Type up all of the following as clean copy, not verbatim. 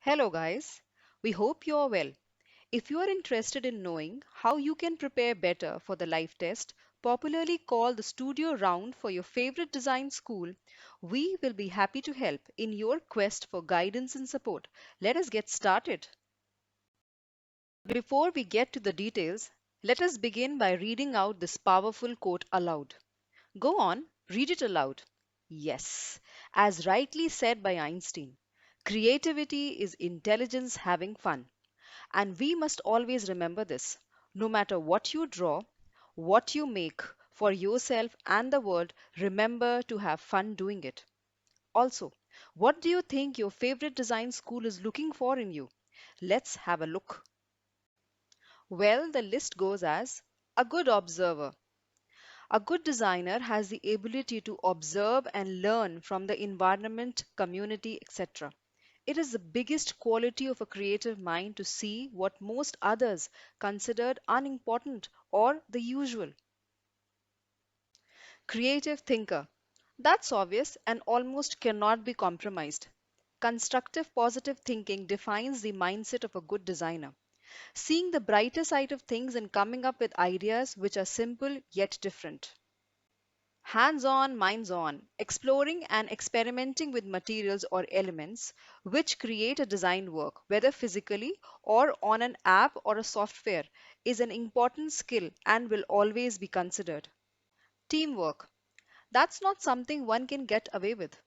Hello, guys. We hope you are well. If you are interested in knowing how you can prepare better for the live test, popularly called the studio round for your favorite design school, we will be happy to help in your quest for guidance and support. Let us get started. Before we get to the details, let us begin by reading out this powerful quote aloud. Go on, read it aloud. Yes, as rightly said by Einstein, creativity is intelligence having fun. And we must always remember this. No matter what you draw, what you make for yourself and the world, remember to have fun doing it. Also, what do you think your favorite design school is looking for in you? Let's have a look. Well, the list goes as a good observer. A good designer has the ability to observe and learn from the environment, community, etc. It is the biggest quality of a creative mind to see what most others considered unimportant or the usual. Creative thinker. That's obvious and almost cannot be compromised. Constructive positive thinking defines the mindset of a good designer. Seeing the brighter side of things and coming up with ideas which are simple yet different. Hands on, minds on, exploring and experimenting with materials or elements which create a design work, whether physically or on an app or a software, is an important skill and will always be considered. Teamwork. That's not something one can get away with.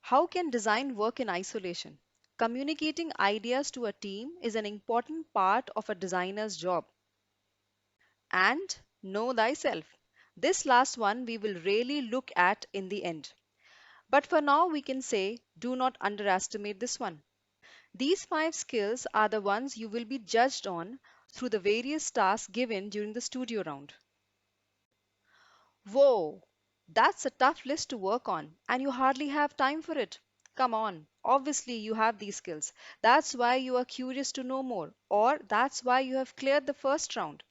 How can design work in isolation? Communicating ideas to a team is an important part of a designer's job. And know thyself. This last one we will really look at in the end. But for now, we can say do not underestimate this one. These five skills are the ones you will be judged on through the various tasks given during the studio round. Whoa, that's a tough list to work on, and you hardly have time for it. Come on, obviously you have these skills. That's why you are curious to know more, or that's why you have cleared the first round.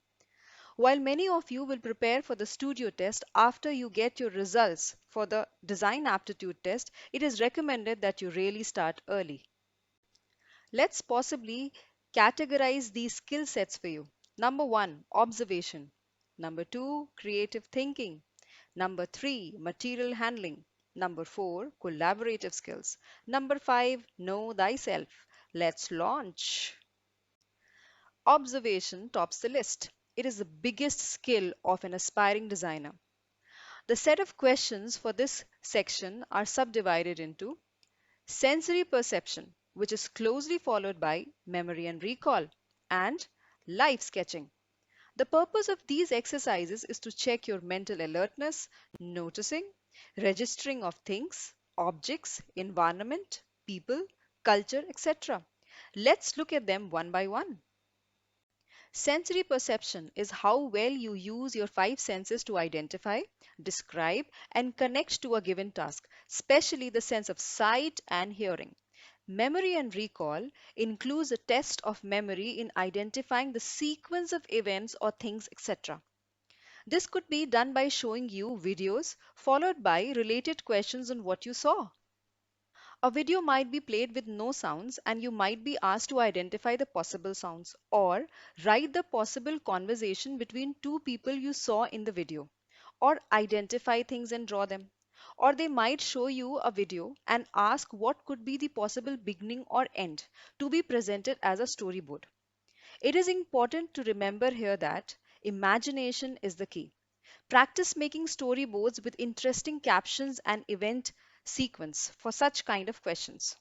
While many of you will prepare for the studio test after you get your results for the design aptitude test, it is recommended that you really start early. Let's possibly categorize these skill sets for you. Number one, observation. Number two, creative thinking. Number three, material handling. Number four, collaborative skills. Number five, know thyself. Let's launch. Observation tops the list. It is the biggest skill of an aspiring designer. The set of questions for this section are subdivided into sensory perception, which is closely followed by memory and recall, and life sketching. The purpose of these exercises is to check your mental alertness, noticing, registering of things, objects, environment, people, culture, etc. Let's look at them one by one. Sensory perception is how well you use your five senses to identify, describe, and connect to a given task, especially the sense of sight and hearing. Memory and recall includes a test of memory in identifying the sequence of events or things, etc. This could be done by showing you videos followed by related questions on what you saw. A video might be played with no sounds, and you might be asked to identify the possible sounds or write the possible conversation between two people you saw in the video, or identify things and draw them. Or they might show you a video and ask what could be the possible beginning or end to be presented as a storyboard. It is important to remember here that imagination is the key. Practice making storyboards with interesting captions and event sequence for such kind of questions.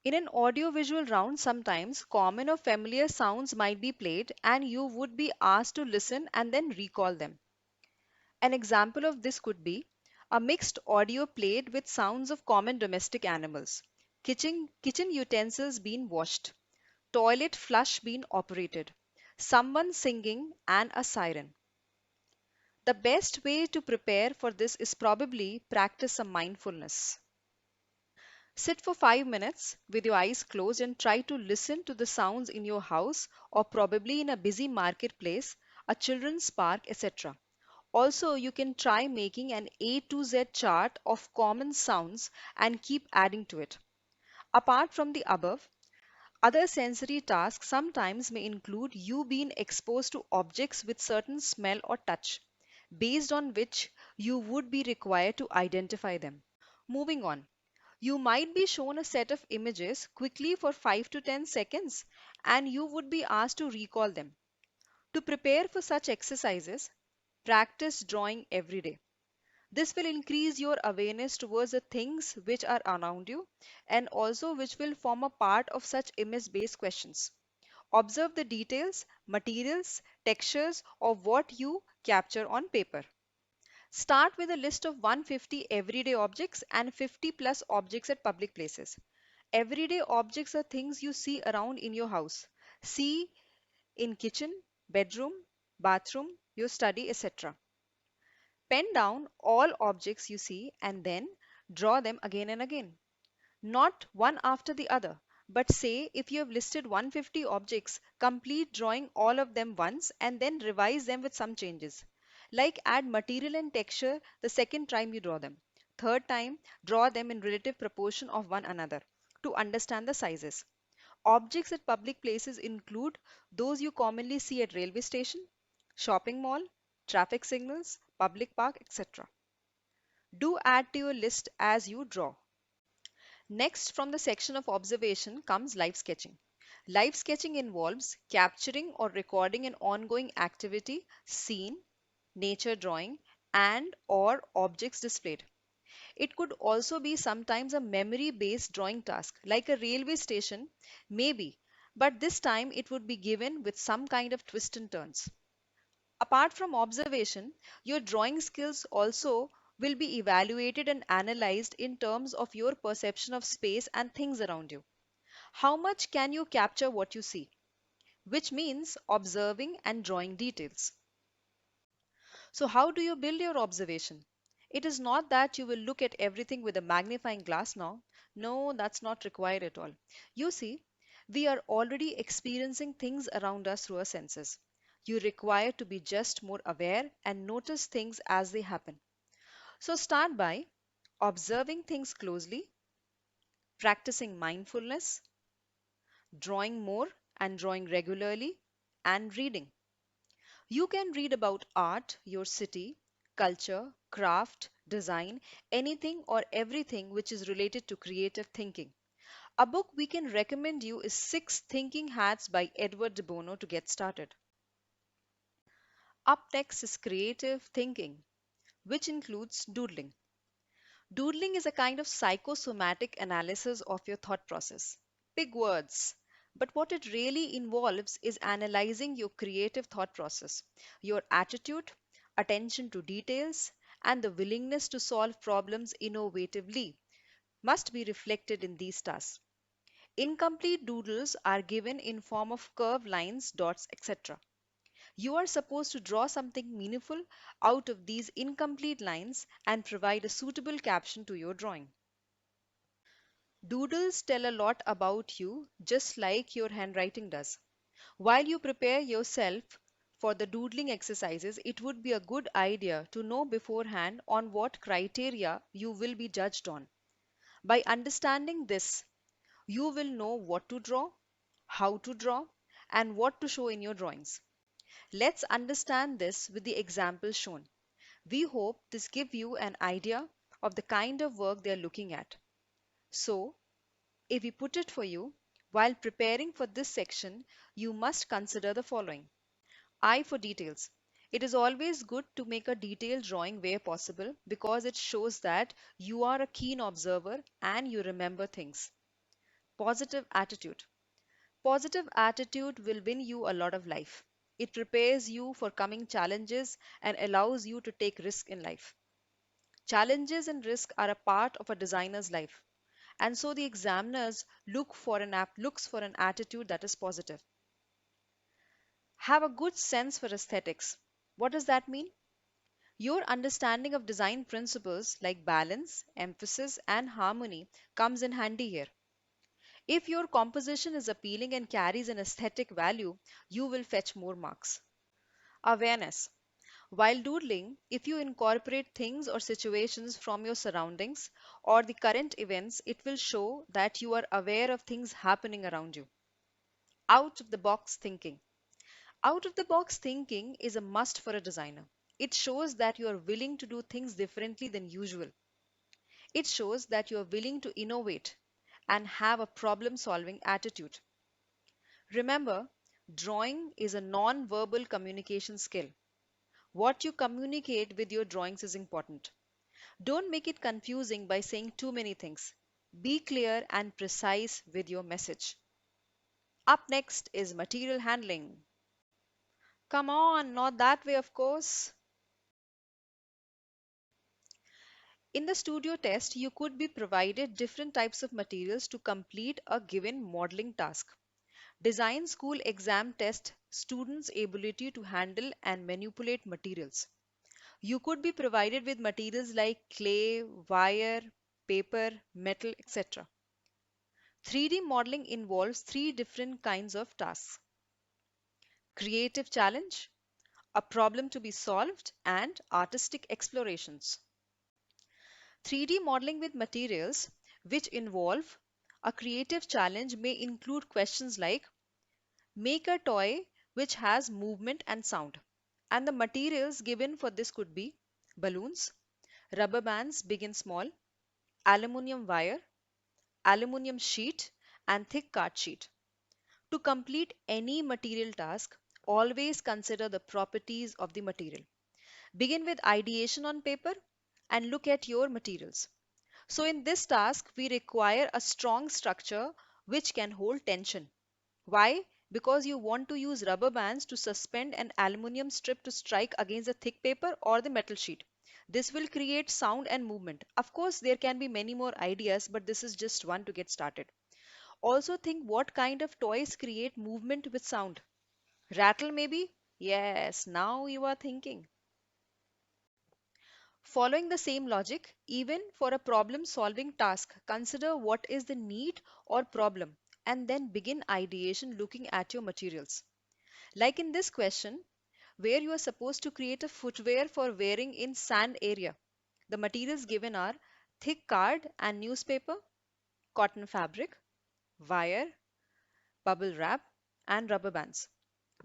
In an audio-visual round, sometimes common or familiar sounds might be played and you would be asked to listen and then recall them. An example of this could be a mixed audio played with sounds of common domestic animals, kitchen utensils being washed, toilet flush being operated, someone singing, and a siren. The best way to prepare for this is probably practice some mindfulness. Sit for 5 minutes with your eyes closed and try to listen to the sounds in your house or probably in a busy marketplace, a children's park, etc. Also, you can try making an A to Z chart of common sounds and keep adding to it. Apart from the above, other sensory tasks sometimes may include you being exposed to objects with certain smell or touch, based on which you would be required to identify them. Moving on, you might be shown a set of images quickly for 5 to 10 seconds and you would be asked to recall them. To prepare for such exercises, practice drawing every day. This will increase your awareness towards the things which are around you and also which will form a part of such image-based questions. Observe the details, materials, textures of what you capture on paper. Start with a list of 150 everyday objects and 50 plus objects at public places. Everyday objects are things you see around in your house. See in kitchen, bedroom, bathroom, your study, etc. Pen down all objects you see and then draw them again and again. Not one after the other, but say if you have listed 150 objects, complete drawing all of them once and then revise them with some changes. Like add material and texture the second time you draw them. Third time, draw them in relative proportion of one another to understand the sizes. Objects at public places include those you commonly see at railway station, shopping mall, traffic signals, public park, etc. Do add to your list as you draw. Next, from the section of observation comes live sketching. Live sketching involves capturing or recording an ongoing activity, scene, nature drawing, and or objects displayed. It could also be sometimes a memory-based drawing task, like a railway station, maybe, but this time it would be given with some kind of twist and turns. Apart from observation, your drawing skills also will be evaluated and analyzed in terms of your perception of space and things around you. How much can you capture what you see? Which means observing and drawing details. So, how do you build your observation? It is not that you will look at everything with a magnifying glass now. No, that's not required at all. You see, we are already experiencing things around us through our senses. You require to be just more aware and notice things as they happen. So, start by observing things closely, practicing mindfulness, drawing more and drawing regularly, and reading. You can read about art, your city, culture, craft, design, anything or everything which is related to creative thinking. A book we can recommend you is Six Thinking Hats by Edward de Bono to get started. Up next is creative thinking, which includes doodling. Doodling is a kind of psychosomatic analysis of your thought process. Big words. But what it really involves is analyzing your creative thought process, your attitude, attention to details, and the willingness to solve problems innovatively must be reflected in these tasks. Incomplete doodles are given in form of curved lines, dots, etc. You are supposed to draw something meaningful out of these incomplete lines and provide a suitable caption to your drawing. Doodles tell a lot about you, just like your handwriting does. While you prepare yourself for the doodling exercises, it would be a good idea to know beforehand on what criteria you will be judged on. By understanding this, you will know what to draw, how to draw, and what to show in your drawings. Let's understand this with the example shown. We hope this gives you an idea of the kind of work they are looking at. So, if we put it for you, while preparing for this section, you must consider the following. I for details. It is always good to make a detailed drawing where possible because it shows that you are a keen observer and you remember things. Positive attitude. Positive attitude will win you a lot of life. It prepares you for coming challenges and allows you to take risk in life. Challenges and risk are a part of a designer's life. And so the examiners looks for an attitude that is positive. Have a good sense for aesthetics. What does that mean? Your understanding of design principles like balance, emphasis, and harmony comes in handy here. If your composition is appealing and carries an aesthetic value, you will fetch more marks. Awareness. While doodling, if you incorporate things or situations from your surroundings or the current events, it will show that you are aware of things happening around you. Out of the box thinking. Out of the box thinking is a must for a designer. It shows that you are willing to do things differently than usual. It shows that you are willing to innovate and have a problem solving attitude. Remember, drawing is a non-verbal communication skill. What you communicate with your drawings is important. Don't make it confusing by saying too many things. Be clear and precise with your message. Up next is material handling. Come on, not that way, of course. In the studio test, you could be provided different types of materials to complete a given modeling task. Design school exam test students' ability to handle and manipulate materials. You could be provided with materials like clay, wire, paper, metal, etc. 3D modeling involves three different kinds of tasks: creative challenge, a problem to be solved, and artistic explorations. 3D modeling with materials which involve a creative challenge may include questions like make a toy which has movement and sound. And the materials given for this could be balloons, rubber bands big and small, aluminium wire, aluminium sheet, and thick card sheet. To complete any material task, always consider the properties of the material. Begin with ideation on paper and look at your materials. So in this task, we require a strong structure which can hold tension. Why? Because you want to use rubber bands to suspend an aluminium strip to strike against the thick paper or the metal sheet. This will create sound and movement. Of course, there can be many more ideas, but this is just one to get started. Also think what kind of toys create movement with sound. Rattle maybe? Yes, now you are thinking. Following the same logic, even for a problem solving task, consider what is the need or problem and then begin ideation looking at your materials. Like in this question, where you are supposed to create a footwear for wearing in sand area. The materials given are thick card and newspaper, cotton fabric, wire, bubble wrap, and rubber bands.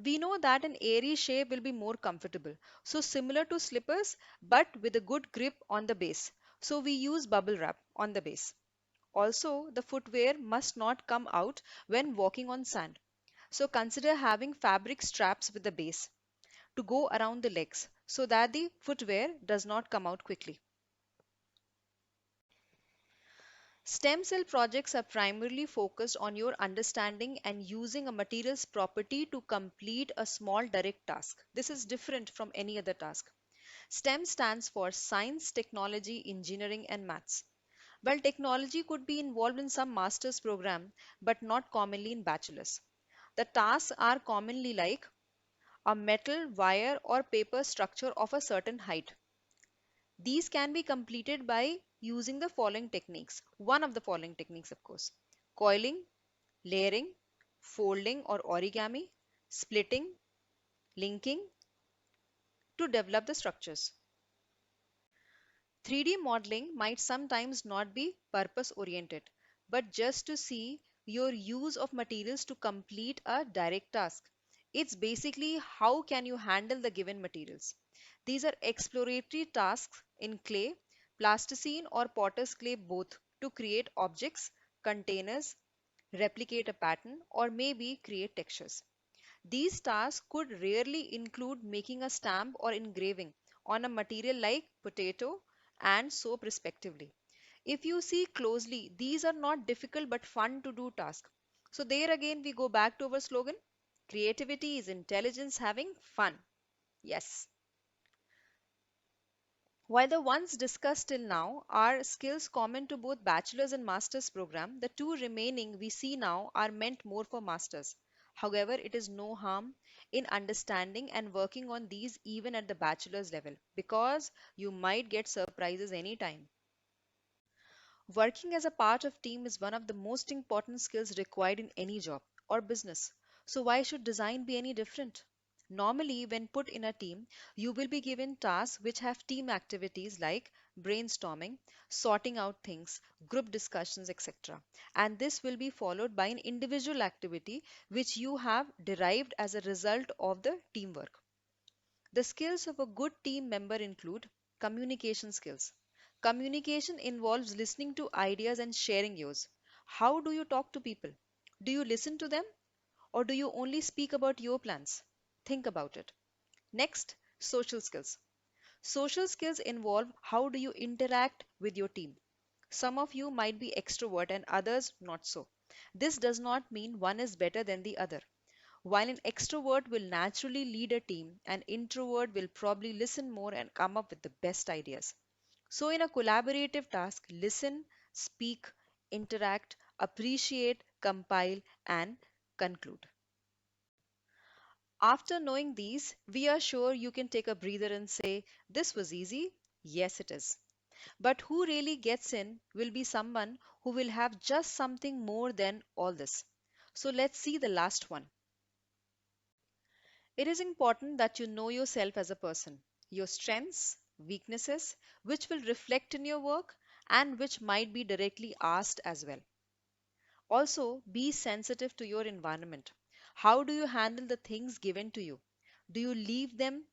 We know that an airy shape will be more comfortable. So similar to slippers, but with a good grip on the base. So we use bubble wrap on the base. Also, the footwear must not come out when walking on sand. So consider having fabric straps with the base to go around the legs so that the footwear does not come out quickly. Stem cell projects are primarily focused on your understanding and using a material's property to complete a small direct task. This is different from any other task. STEM stands for Science, Technology, Engineering and Maths. While technology could be involved in some master's program, but not commonly in bachelor's. The tasks are commonly like a metal, wire or paper structure of a certain height. These can be completed by using the following techniques. One of the following techniques, of course: coiling, layering, folding or origami, splitting, linking to develop the structures. 3D modeling might sometimes not be purpose oriented, but just to see your use of materials to complete a direct task. It's basically how can you handle the given materials. These are exploratory tasks in clay, plasticine or potter's clay both to create objects, containers, replicate a pattern or maybe create textures. These tasks could rarely include making a stamp or engraving on a material like potato and soap respectively. If you see closely, these are not difficult but fun to do tasks. So there again we go back to our slogan. Creativity is intelligence having fun. Yes. While the ones discussed till now are skills common to both bachelor's and master's program, the two remaining we see now are meant more for masters. However, it is no harm in understanding and working on these even at the bachelor's level because you might get surprises anytime. Working as a part of team is one of the most important skills required in any job or business. So why should design be any different? Normally, when put in a team, you will be given tasks which have team activities like brainstorming, sorting out things, group discussions, etc. And this will be followed by an individual activity which you have derived as a result of the teamwork. The skills of a good team member include communication skills. Communication involves listening to ideas and sharing yours. How do you talk to people? Do you listen to them or do you only speak about your plans? Think about it. Next, social skills. Social skills involve how do you interact with your team. Some of you might be extrovert and others not so. This does not mean one is better than the other. While an extrovert will naturally lead a team, an introvert will probably listen more and come up with the best ideas. So, in a collaborative task, listen, speak, interact, appreciate, compile, and conclude. After knowing these, we are sure you can take a breather and say, this was easy. Yes, it is. But who really gets in will be someone who will have just something more than all this. So let's see the last one. It is important that you know yourself as a person, your strengths, weaknesses, which will reflect in your work and which might be directly asked as well. Also, be sensitive to your environment. How do you handle the things given to you? Do you leave them?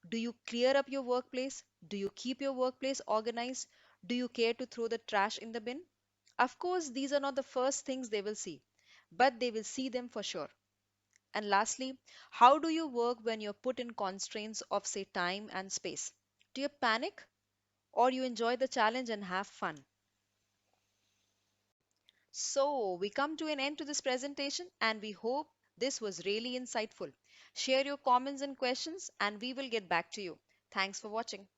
Do you clear up your workplace? Do you keep your workplace organized? Do you care to throw the trash in the bin? Of course, these are not the first things they will see, but they will see them for sure. And lastly, how do you work when you're put in constraints of, say, time and space? Do you panic or you enjoy the challenge and have fun? So, we come to an end to this presentation and we hope this was really insightful. Share your comments and questions and we will get back to you. Thanks for watching.